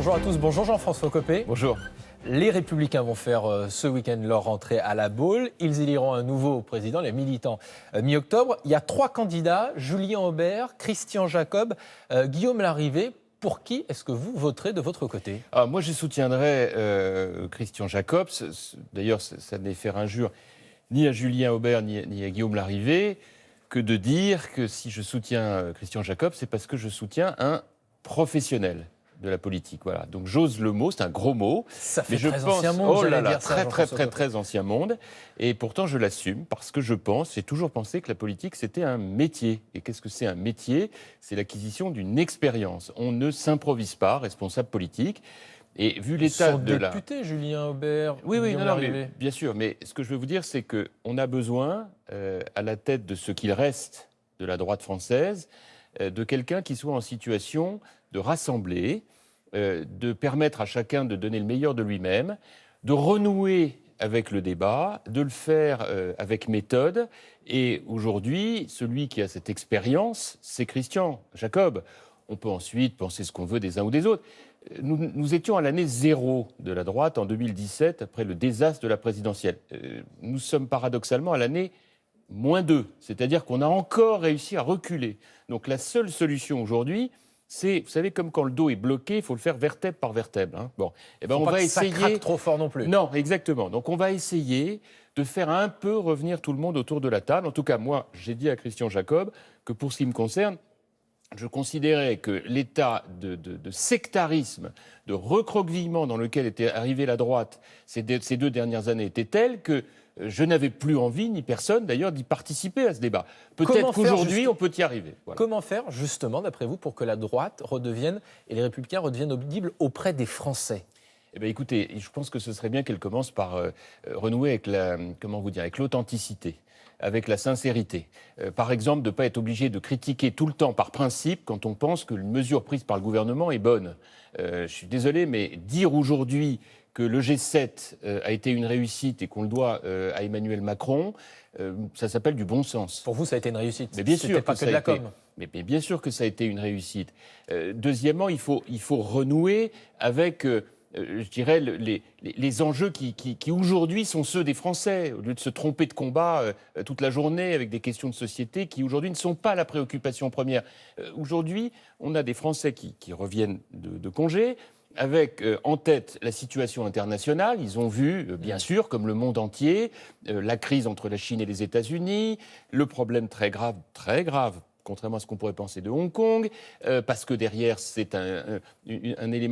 Bonjour à tous, bonjour Jean-François Copé. Bonjour. Les Républicains vont faire ce week-end leur rentrée à la Baule. Ils éliront un nouveau président, les militants, mi-octobre. Il y a 3 candidats, Julien Aubert, Christian Jacob, Guillaume Larrivé. Pour qui est-ce que vous voterez de votre côté ? Moi, je soutiendrai Christian Jacob. D'ailleurs, ça n'est faire injure ni à Julien Aubert ni à Guillaume Larrivé que de dire que si je soutiens Christian Jacob, c'est parce que je soutiens un professionnel de la politique. Voilà. Donc j'ose le mot, c'est un gros mot. Ça fait mais je très pense, ancien monde, oh là j'allais là, dire ça, très ancien monde. Et pourtant, je l'assume parce que j'ai toujours pensé que la politique, c'était un métier. Et qu'est-ce que c'est un métier ? C'est l'acquisition d'une expérience. On ne s'improvise pas responsable politique. Et vu l'état de la... député, Julien Aubert, Oui, Guillaume Larrivé. mais bien sûr. Mais ce que je veux vous dire, c'est qu'on a besoin, à la tête de ce qu'il reste de la droite française, de quelqu'un qui soit en situation de rassembler, de permettre à chacun de donner le meilleur de lui-même, de renouer avec le débat, de le faire avec méthode. Et aujourd'hui, celui qui a cette expérience, c'est Christian Jacob. On peut ensuite penser ce qu'on veut des uns ou des autres. Nous étions à l'année 0 de la droite en 2017, après le désastre de la présidentielle. Nous sommes paradoxalement à l'année -2, c'est-à-dire qu'on a encore réussi à reculer. Donc la seule solution aujourd'hui, c'est, vous savez, comme quand le dos est bloqué, il faut le faire vertèbre par vertèbre. Hein. Bon, et ben on va essayer. Ça craque trop fort non plus. Non, exactement. Donc on va essayer de faire un peu revenir tout le monde autour de la table. En tout cas, moi, j'ai dit à Christian Jacob que pour ce qui me concerne, je considérais que l'état de sectarisme, de recroquevillement dans lequel était arrivée la droite ces 2 dernières années était tel que je n'avais plus envie, ni personne d'ailleurs, d'y participer à ce débat. Peut-être qu'aujourd'hui, on peut y arriver. Voilà. Comment faire, justement, d'après vous, pour que la droite redevienne, et les Républicains redeviennent audibles auprès des Français ? Eh bien, écoutez, je pense que ce serait bien qu'elle commence par renouer avec avec l'authenticité, avec la sincérité. Par exemple, de ne pas être obligé de critiquer tout le temps par principe quand on pense qu'une mesure prise par le gouvernement est bonne. Je suis désolé, mais dire aujourd'hui que le G7 a été une réussite et qu'on le doit à Emmanuel Macron, ça s'appelle du bon sens. Pour vous, ça a été une réussite ? Mais bien sûr C'était pas que de la com. Mais bien sûr que ça a été une réussite. Deuxièmement, il faut renouer avec... je dirais, les enjeux qui aujourd'hui sont ceux des Français, au lieu de se tromper de combat toute la journée avec des questions de société qui aujourd'hui ne sont pas la préoccupation première. Aujourd'hui, on a des Français qui reviennent de congé, avec en tête la situation internationale. Ils ont vu, bien sûr, comme le monde entier, la crise entre la Chine et les États-Unis, le problème très grave, contrairement à ce qu'on pourrait penser de Hong Kong, parce que derrière, c'est un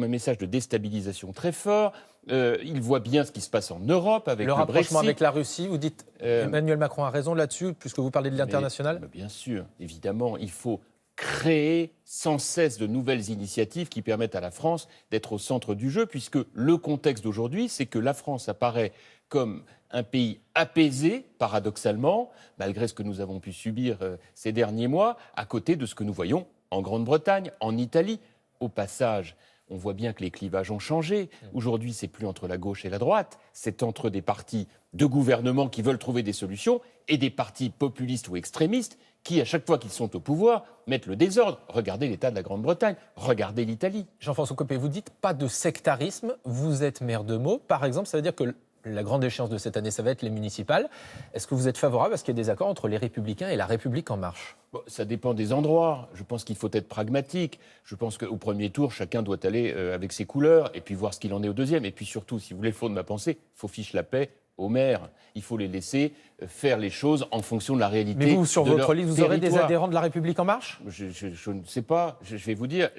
message de déstabilisation très fort. Ils voient bien ce qui se passe en Europe avec le Brexit. Le rapprochement avec la Russie, vous dites Emmanuel Macron a raison là-dessus, puisque vous parlez de l'international ? Bien sûr, évidemment, il faut créer sans cesse de nouvelles initiatives qui permettent à la France d'être au centre du jeu, puisque le contexte d'aujourd'hui, c'est que la France apparaît comme un pays apaisé, paradoxalement, malgré ce que nous avons pu subir ces derniers mois, à côté de ce que nous voyons en Grande-Bretagne, en Italie. Au passage, on voit bien que les clivages ont changé. Aujourd'hui, c'est plus entre la gauche et la droite, c'est entre des partis de gouvernement qui veulent trouver des solutions et des partis populistes ou extrémistes qui, à chaque fois qu'ils sont au pouvoir, mettent le désordre. Regardez l'état de la Grande-Bretagne, regardez l'Italie. Jean-François Copé, vous dites pas de sectarisme, vous êtes maire de Meaux. Par exemple, ça veut dire que la grande échéance de cette année, ça va être les municipales. Est-ce que vous êtes favorable à ce qu'il y ait des accords entre les Républicains et la République En Marche ? Ça dépend des endroits. Je pense qu'il faut être pragmatique. Je pense qu'au premier tour, chacun doit aller avec ses couleurs et puis voir ce qu'il en est au deuxième. Et puis surtout, si vous voulez le fond de ma pensée, il faut fiche la paix aux maires. Il faut les laisser faire les choses en fonction de la réalité. Mais vous, sur votre liste, vous aurez des adhérents de la République En Marche ? Je ne sais pas. Je vais vous dire,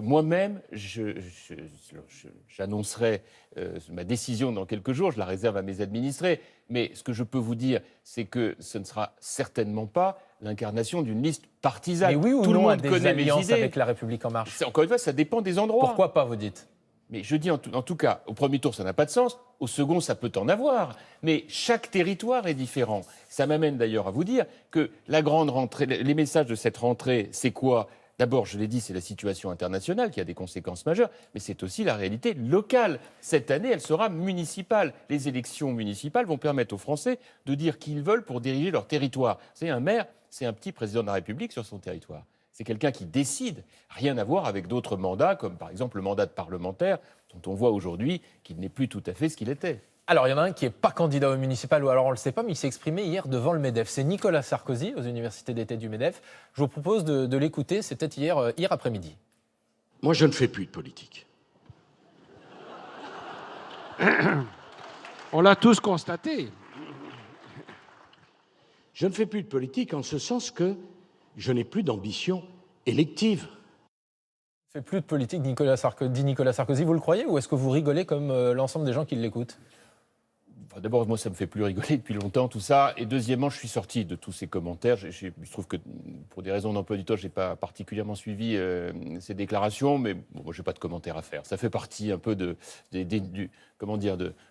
moi-même, j'annoncerai ma décision dans quelques jours. Je la réserve à mes administrés. Mais ce que je peux vous dire, c'est que ce ne sera certainement pas l'incarnation d'une liste partisane. Mais oui ou tout non le monde à connaît des mes alliances idées. avec la République En Marche ? Encore une fois, ça dépend des endroits. Pourquoi pas, vous dites ? Mais je dis en tout cas, au premier tour, ça n'a pas de sens. Au second, ça peut en avoir. Mais chaque territoire est différent. Ça m'amène d'ailleurs à vous dire que la grande rentrée, les messages de cette rentrée, c'est quoi ? D'abord, je l'ai dit, c'est la situation internationale qui a des conséquences majeures, mais c'est aussi la réalité locale. Cette année, elle sera municipale. Les élections municipales vont permettre aux Français de dire qui ils veulent pour diriger leur territoire. Vous savez, un maire, c'est un petit président de la République sur son territoire. C'est quelqu'un qui décide. Rien à voir avec d'autres mandats, comme par exemple le mandat de parlementaire, dont on voit aujourd'hui qu'il n'est plus tout à fait ce qu'il était. Alors, il y en a un qui n'est pas candidat au municipal, ou alors on ne le sait pas, mais il s'est exprimé hier devant le MEDEF. C'est Nicolas Sarkozy, aux universités d'été du MEDEF. Je vous propose de l'écouter, c'était hier après-midi. Moi, je ne fais plus de politique. On l'a tous constaté. Je ne fais plus de politique en ce sens que je n'ai plus d'ambition élective. Il ne fait plus de politique, dit Nicolas Sarkozy. Vous le croyez ou est-ce que vous rigolez comme l'ensemble des gens qui l'écoutent ? Enfin, d'abord, moi, ça me fait plus rigoler depuis longtemps, tout ça. Et deuxièmement, je suis sorti de tous ces commentaires. Je trouve que, pour des raisons d'emploi du temps, je n'ai pas particulièrement suivi ces déclarations, mais bon, moi, je n'ai pas de commentaires à faire. Ça fait partie un peu de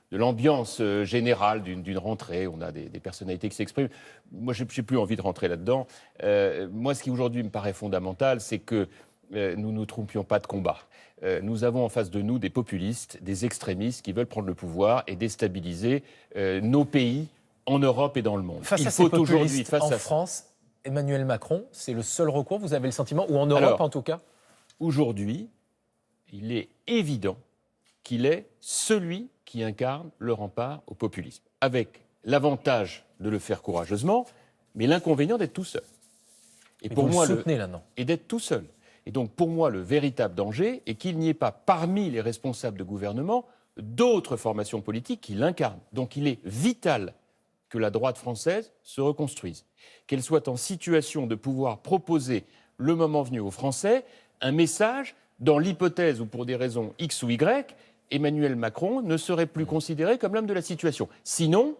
l'ambiance générale d'une rentrée. On a des personnalités qui s'expriment. Moi, je n'ai plus envie de rentrer là-dedans. Moi, ce qui aujourd'hui me paraît fondamental, c'est que nous ne nous trompions pas de combat. Nous avons en face de nous des populistes, des extrémistes qui veulent prendre le pouvoir et déstabiliser nos pays en Europe et dans le monde. Face à ces populistes, en France, Emmanuel Macron, c'est le seul recours, vous avez le sentiment, ou en Europe Alors, en tout cas ? Aujourd'hui, il est évident qu'il est celui qui incarne le rempart au populisme, avec l'avantage de le faire courageusement, mais l'inconvénient d'être tout seul. Et pour moi, et d'être tout seul. Et donc, pour moi, le véritable danger est qu'il n'y ait pas, parmi les responsables de gouvernement, d'autres formations politiques qui l'incarnent. Donc, il est vital que la droite française se reconstruise, qu'elle soit en situation de pouvoir proposer, le moment venu aux Français, un message dans l'hypothèse où, pour des raisons X ou Y, Emmanuel Macron ne serait plus considéré comme l'homme de la situation. Sinon,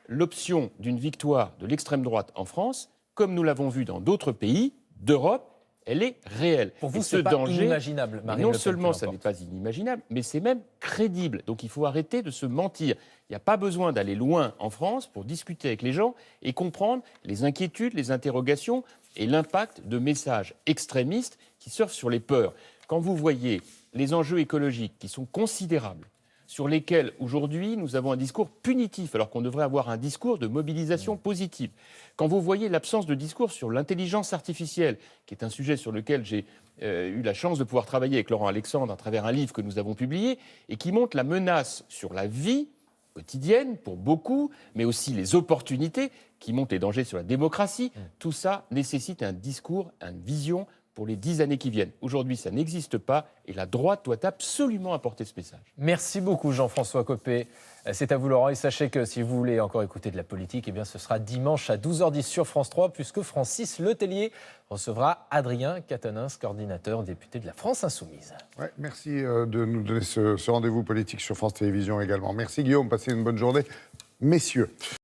l'option d'une victoire de l'extrême droite en France, comme nous l'avons vu dans d'autres pays d'Europe, elle est réelle. Pour vous, ce n'est pas inimaginable, Marine Le Pen. Non seulement ça n'est pas inimaginable, mais c'est même crédible. Donc il faut arrêter de se mentir. Il n'y a pas besoin d'aller loin en France pour discuter avec les gens et comprendre les inquiétudes, les interrogations et l'impact de messages extrémistes qui surfent sur les peurs. Quand vous voyez les enjeux écologiques qui sont considérables, sur lesquels, aujourd'hui, nous avons un discours punitif, alors qu'on devrait avoir un discours de mobilisation positive. Quand vous voyez l'absence de discours sur l'intelligence artificielle, qui est un sujet sur lequel j'ai eu la chance de pouvoir travailler avec Laurent Alexandre à travers un livre que nous avons publié, et qui montre la menace sur la vie quotidienne, pour beaucoup, mais aussi les opportunités, qui montrent les dangers sur la démocratie, tout ça nécessite un discours, une vision pour les 10 années qui viennent. Aujourd'hui, ça n'existe pas et la droite doit absolument apporter ce message. Merci beaucoup Jean-François Copé. C'est à vous Laurent et sachez que si vous voulez encore écouter de la politique, eh bien, ce sera dimanche à 12h10 sur France 3 puisque Francis Letellier recevra Adrien Quatennens, coordinateur député de la France Insoumise. Ouais, merci de nous donner ce rendez-vous politique sur France Télévisions également. Merci Guillaume, passez une bonne journée. Messieurs.